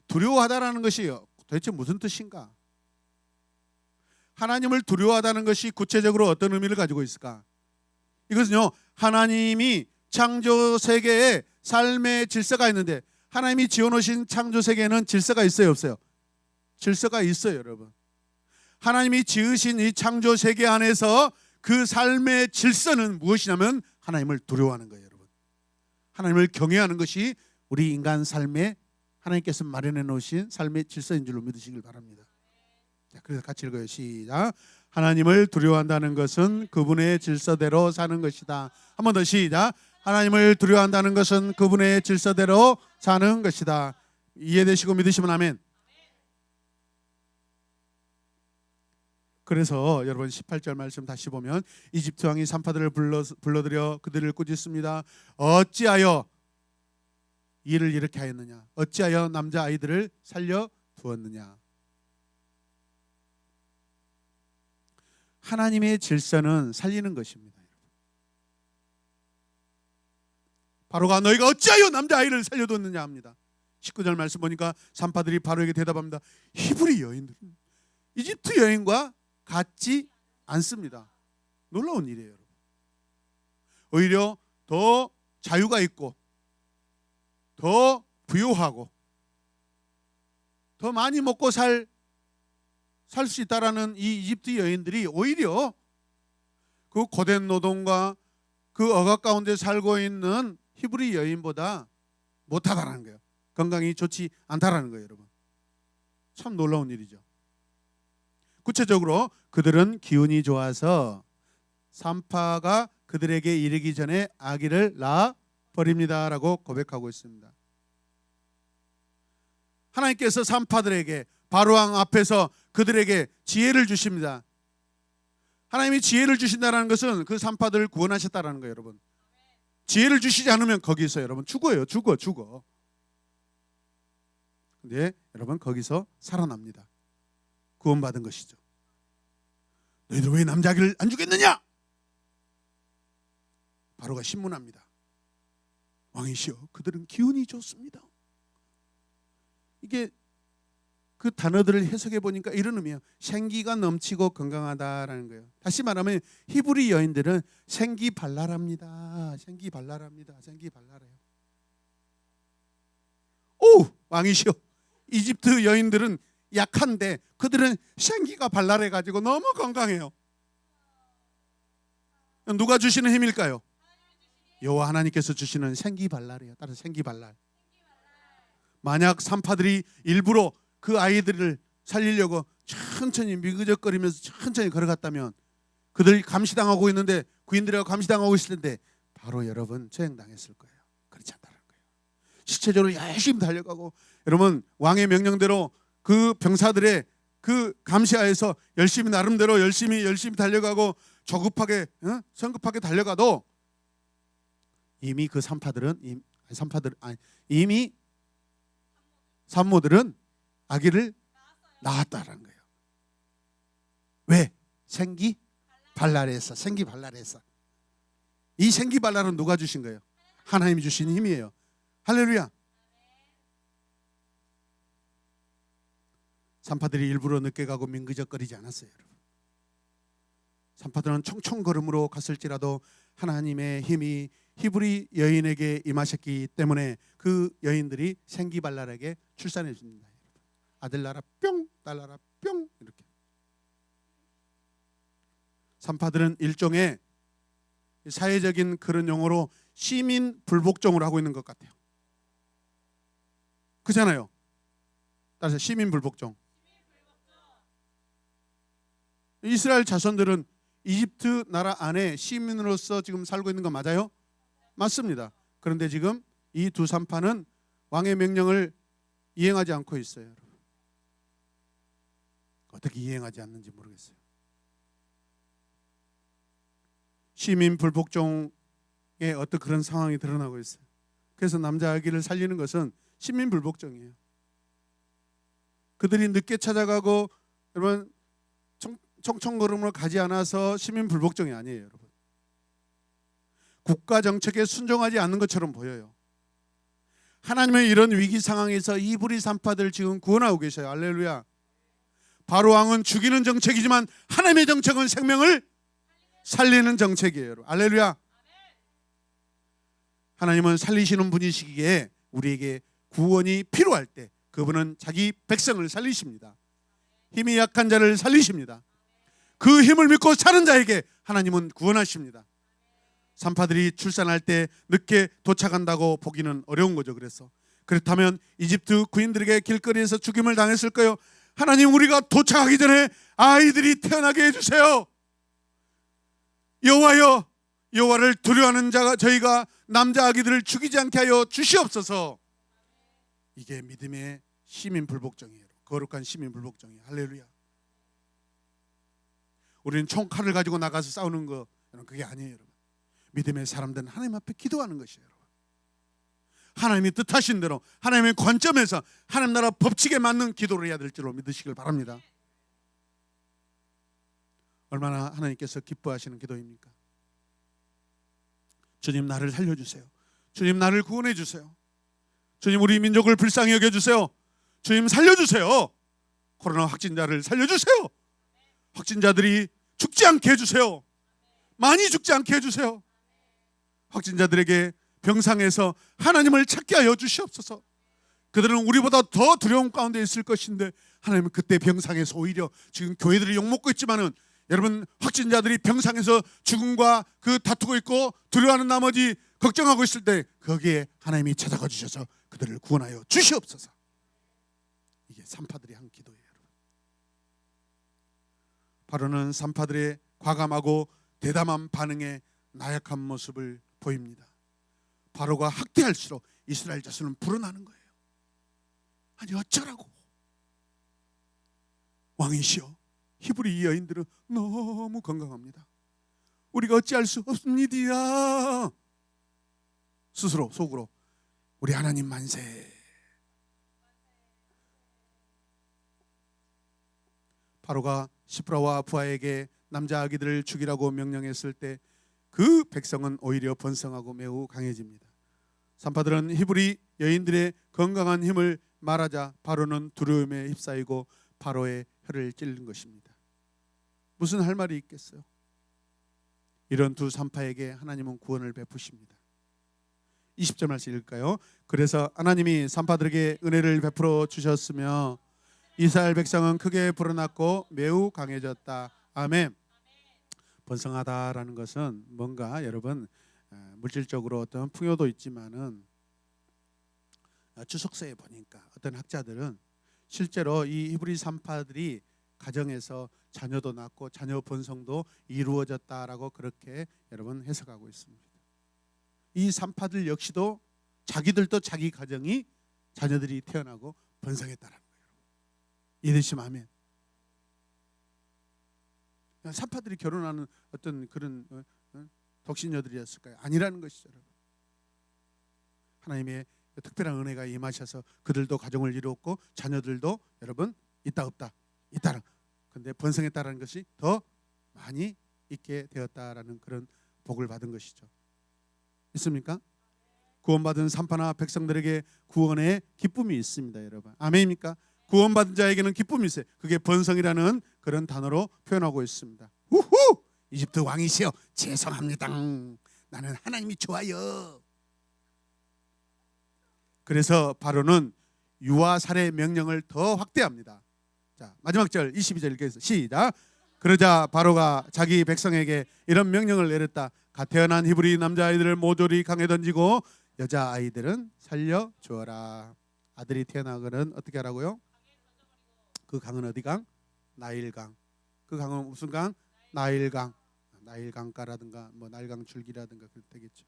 S1: 두려워하다라는 것이 도대체 무슨 뜻인가? 하나님을 두려워하다는 것이 구체적으로 어떤 의미를 가지고 있을까? 이것은요, 하나님이 창조 세계에 삶의 질서가 있는데 하나님이 지어놓으신 창조 세계에는 질서가 있어요, 없어요? 질서가 있어요, 여러분. 하나님이 지으신 이 창조 세계 안에서 그 삶의 질서는 무엇이냐면 하나님을 두려워하는 거예요, 여러분. 하나님을 경외하는 것이 우리 인간 삶에 하나님께서 마련해 놓으신 삶의 질서인 줄로 믿으시길 바랍니다. 자, 그래서 같이 읽어요. 시작. 하나님을 두려워한다는 것은 그분의 질서대로 사는 것이다. 한 번 더 시작. 하나님을 두려워한다는 것은 그분의 질서대로 사는 것이다. 이해되시고 믿으시면 아멘. 그래서 여러분 18절 말씀 다시 보면 이집트 왕이 산파들을 불러들여 그들을 꾸짖습니다. 어찌하여 일을 이렇게 하였느냐? 어찌하여 남자 아이들을 살려 두었느냐? 하나님의 질서는 살리는 것입니다. 바로가 너희가 어찌하여 남자아이를 살려뒀느냐 합니다. 19절 말씀 보니까 산파들이 바로에게 대답합니다. 히브리 여인들은 이집트 여인과 같지 않습니다. 놀라운 일이에요. 여러분. 오히려 더 자유가 있고 더 부유하고 더 많이 먹고 살 수 있다라는 이 이집트 여인들이 오히려 그 고된 노동과 그 억압 가운데 살고 있는 히브리 여인보다 못하다라는 거예요. 건강이 좋지 않다라는 거예요, 여러분. 참 놀라운 일이죠. 구체적으로 그들은 기운이 좋아서 산파가 그들에게 이르기 전에 아기를 낳아 버립니다라고 고백하고 있습니다. 하나님께서 산파들에게 바로왕 앞에서 그들에게 지혜를 주십니다. 하나님이 지혜를 주신다는 것은 그 산파들을 구원하셨다는 거예요, 여러분. 지혜를 주시지 않으면 거기서 여러분 죽어요. 죽어. 근데 여러분 거기서 살아납니다. 구원받은 것이죠. 너희들 왜 남자아기를 안 주겠느냐? 바로가 신문합니다. 왕이시여, 그들은 기운이 좋습니다. 이게 그 단어들을 해석해 보니까 이런 의미예요. 생기가 넘치고 건강하다라는 거예요. 다시 말하면 히브리 여인들은 생기발랄합니다. 생기발랄해요. 오, 왕이시여, 이집트 여인들은 약한데 그들은 생기가 발랄해 가지고 너무 건강해요. 누가 주시는 힘일까요? 여호와 하나님께서 주시는 생기발랄이에요. 따라서 생기발랄. 만약 산파들이 일부러 그 아이들을 살리려고 천천히 미그적거리면서 천천히 걸어갔다면 그들이 감시당하고 있는데 구인들하고 감시당하고 있을 텐데 바로 여러분 처형당했을 거예요. 그렇지 않다는 거예요. 실체적으로 열심히 달려가고 여러분 왕의 명령대로 그 병사들의 그 감시하에서 열심히 나름대로 열심히 달려가고 조급하게 성급하게 달려가도 이미 그 이미 산모들은 아기를 낳았다라는 거예요. 왜? 생기발랄해서. 이 생기발랄은 누가 주신 거예요? 하나님이 주신 힘이에요. 할렐루야. 산파들이 일부러 늦게 가고 민그적거리지 않았어요, 여러분. 산파들은 총총걸음으로 갔을지라도 하나님의 힘이 히브리 여인에게 임하셨기 때문에 그 여인들이 생기발랄하게 출산해 줍니다. 아들 낳아라 뿅, 딸 낳아라 뿅, 이렇게. 산파들은 일종의 사회적인 그런 용어로 시민 불복종을 하고 있는 것 같아요. 그렇잖아요. 따라서 시민 불복종. 이스라엘 자손들은 이집트 나라 안에 시민으로서 지금 살고 있는 거 맞아요? 맞습니다. 그런데 지금 이 두 산파는 왕의 명령을 이행하지 않고 있어요, 여러분. 어떻게 이행하지 않는지 모르겠어요. 시민 불복종의 어떤 그런 상황이 드러나고 있어요. 그래서 남자 아기를 살리는 것은 시민 불복종이에요. 그들이 늦게 찾아가고 여러분 청청걸음으로 가지 않아서 시민 불복종이 아니에요, 여러분. 국가 정책에 순종하지 않는 것처럼 보여요. 하나님의 이런 위기 상황에서 이브리 산파들 지금 구원하고 계셔요. 할렐루야. 바로 왕은 죽이는 정책이지만 하나님의 정책은 생명을 살리는 정책이에요, 여러분. 할렐루야. 하나님은 살리시는 분이시기에 우리에게 구원이 필요할 때 그분은 자기 백성을 살리십니다. 힘이 약한 자를 살리십니다. 그 힘을 믿고 사는 자에게 하나님은 구원하십니다. 산파들이 출산할 때 늦게 도착한다고 보기는 어려운 거죠. 그렇다면 이집트 구인들에게 길거리에서 죽임을 당했을까요? 하나님, 우리가 도착하기 전에 아이들이 태어나게 해주세요. 여호와여, 여호와를 두려워하는 자가 저희가 남자 아기들을 죽이지 않게 하여 주시옵소서. 이게 믿음의 시민 불복종이에요. 거룩한 시민 불복종이에요. 할렐루야. 우리는 총칼을 가지고 나가서 싸우는 거, 그게 아니에요, 여러분. 믿음의 사람들은 하나님 앞에 기도하는 것이에요, 여러분. 하나님이 뜻하신 대로 하나님의 관점에서 하나님 나라 법칙에 맞는 기도를 해야 될 줄로 믿으시길 바랍니다. 얼마나 하나님께서 기뻐하시는 기도입니까? 주님, 나를 살려주세요. 주님, 나를 구원해 주세요. 주님, 우리 민족을 불쌍히 여겨주세요. 주님, 살려주세요. 코로나 확진자를 살려주세요. 확진자들이 죽지 않게 해주세요. 많이 죽지 않게 해주세요. 확진자들에게 병상에서 하나님을 찾게 하여 주시옵소서. 그들은 우리보다 더 두려움 가운데 있을 것인데 하나님은 그때 병상에서 오히려 지금 교회들이 욕먹고 있지만은 여러분, 확진자들이 병상에서 죽음과 그 다투고 있고 두려워하는 나머지 걱정하고 있을 때 거기에 하나님이 찾아가 주셔서 그들을 구원하여 주시옵소서. 이게 산파들이 한 기도예요, 여러분. 바로는 산파들의 과감하고 대담한 반응에 나약한 모습을 보입니다. 바로가 학대할수록 이스라엘 자손은 불어나는 거예요. 아니, 어쩌라고. 왕이시여, 히브리 여인들은 너무 건강합니다. 우리가 어찌할 수 없습니다. 스스로 속으로 우리 하나님 만세. 바로가 시프라와 부하에게 남자 아기들을 죽이라고 명령했을 때 그 백성은 오히려 번성하고 매우 강해집니다. 산파들은 히브리 여인들의 건강한 힘을 말하자 바로는 두려움에 휩싸이고 바로의 혀를 찔른 것입니다. 무슨 할 말이 있겠어요? 이런 두 산파에게 하나님은 구원을 베푸십니다. 20절 말씀 읽을까요? 그래서 하나님이 산파들에게 은혜를 베풀어 주셨으며 이스라엘 백성은 크게 불어났고 매우 강해졌다. 아멘. 번성하다라는 것은 뭔가 여러분 물질적으로 어떤 풍요도 있지만은 주석서에 보니까 어떤 학자들은 실제로 이 히브리 산파들이 가정에서 자녀도 낳고 자녀 번성도 이루어졌다라고 그렇게 여러분 해석하고 있습니다. 이 산파들 역시도 자기들도 자기 가정이 자녀들이 태어나고 번성했다라는 거예요. 이해되시면 아멘. 산파들이 결혼하는 어떤 그런 독신녀들이었을까요? 아니라는 것이죠, 여러분. 하나님의 특별한 은혜가 임하셔서 그들도 가정을 이루었고 자녀들도 여러분 있다 없다 있다라. 근데 번성했다라는 것이 더 많이 있게 되었다라는 그런 복을 받은 것이죠. 있습니까? 구원받은 산파나 백성들에게 구원의 기쁨이 있습니다, 여러분. 아멘입니까? 구원받은 자에게는 기쁨이 있어요. 그게 번성이라는 그런 단어로 표현하고 있습니다. 우후! 이집트 왕이시여, 죄송합니다. 나는 하나님이 좋아요. 그래서 바로는 유아 살해 명령을 더 확대합니다. 자, 마지막 절 22절 읽겠습니다. 시작. 그러자 바로가 자기 백성에게 이런 명령을 내렸다. 갓 태어난 히브리 남자아이들을 모조리 강에 던지고 여자아이들은 살려주어라. 아들이 태어나거든 어떻게 하라고요? 그 강은 어디 강? 나일강. 그 강은 무슨 강? 나일강. 나일강가라든가 뭐 나일강 줄기라든가 그렇게 되겠죠.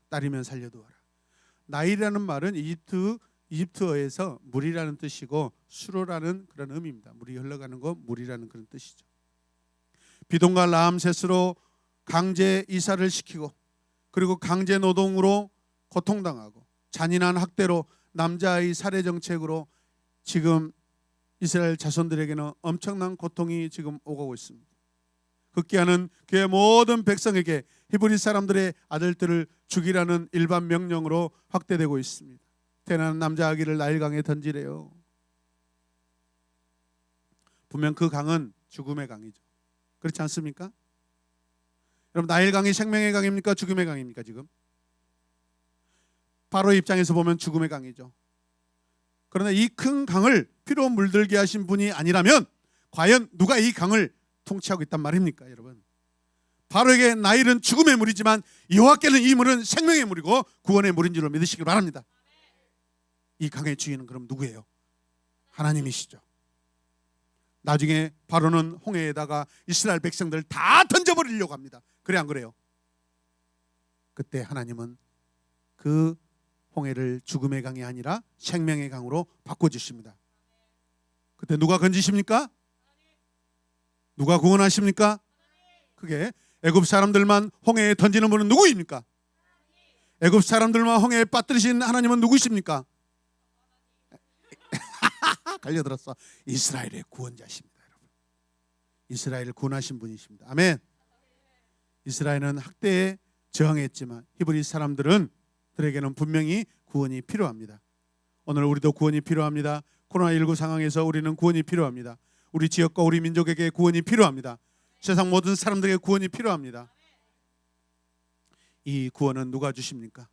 S1: 딸이면 살려두어라. 나일이라는 말은 이집트어에서 물이라는 뜻이고 수로라는 그런 의미입니다. 물이 흘러가는 거 물이라는 그런 뜻이죠. 비동과 라암셋으로 강제 이사를 시키고 그리고 강제 노동으로 고통당하고 잔인한 학대로 남자아이 살해 정책으로 지금 이스라엘 자손들에게는 엄청난 고통이 지금 오가고 있습니다. 급기야는 그의 모든 백성에게 히브리 사람들의 아들들을 죽이라는 일반 명령으로 확대되고 있습니다. 태어난 남자 아기를 나일강에 던지래요. 분명 그 강은 죽음의 강이죠. 그렇지 않습니까? 여러분, 나일강이 생명의 강입니까? 죽음의 강입니까? 지금 바로 입장에서 보면 죽음의 강이죠. 그러나 이 큰 강을 피로 물들게 하신 분이 아니라면 과연 누가 이 강을 통치하고 있단 말입니까, 여러분? 바로에게 나일은 죽음의 물이지만 여호와께는 이 물은 생명의 물이고 구원의 물인 줄로 믿으시길 바랍니다. 이 강의 주인은 그럼 누구예요? 하나님이시죠. 나중에 바로는 홍해에다가 이스라엘 백성들 다 던져버리려고 합니다. 그래 안 그래요? 그때 하나님은 그 홍해를 죽음의 강이 아니라 생명의 강으로 바꿔주십니다. 그때 누가 건지십니까? 누가 구원하십니까? 그게 애굽 사람들만 홍해에 던지는 분은 누구입니까? 애굽 사람들만 홍해에 빠뜨리신 하나님은 누구십니까? 갈려들었어. 이스라엘의 구원자십니다, 여러분. 이스라엘을 구원하신 분이십니다. 아멘. 이스라엘은 학대에 저항했지만 히브리 사람들에게는 분명히 구원이 필요합니다. 오늘 우리도 구원이 필요합니다. 코로나19 상황에서 우리는 구원이 필요합니다. 우리 지역과 우리 민족에게 구원이 필요합니다. 세상 모든 사람들에게 구원이 필요합니다. 이 구원은 누가 주십니까?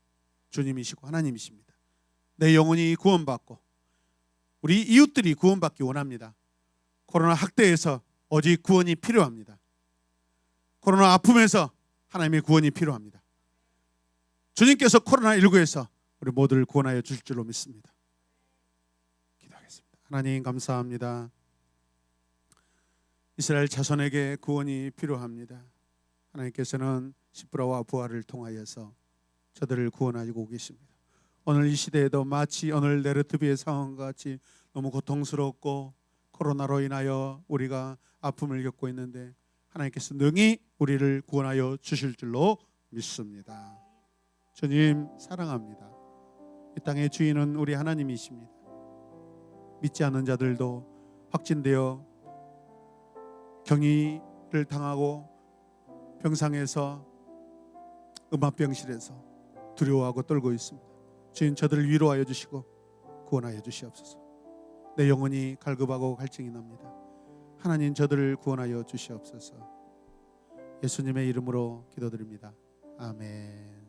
S1: 주님이시고 하나님이십니다. 내 영혼이 구원받고 우리 이웃들이 구원받기 원합니다. 코로나 학대에서 오직 구원이 필요합니다. 코로나 아픔에서 하나님의 구원이 필요합니다. 주님께서 코로나19에서 우리 모두를 구원하여 주실 줄로 믿습니다. 기도하겠습니다. 하나님 감사합니다. 이스라엘 자손에게 구원이 필요합니다. 하나님께서는 시브라와 부하를 통하여서 저들을 구원하고 계십니다. 오늘 이 시대에도 마치 오늘 네르트비의 상황과 같이 너무 고통스럽고 코로나로 인하여 우리가 아픔을 겪고 있는데 하나님께서 능히 우리를 구원하여 주실 줄로 믿습니다. 주님 사랑합니다. 이 땅의 주인은 우리 하나님이십니다. 믿지 않는 자들도 확진되어 격리를 당하고 병상에서 음압병실에서 두려워하고 떨고 있습니다. 주님 저들을 위로하여 주시고 구원하여 주시옵소서. 내 영혼이 갈급하고 갈증이 납니다. 하나님 저들을 구원하여 주시옵소서. 예수님의 이름으로 기도드립니다. 아멘.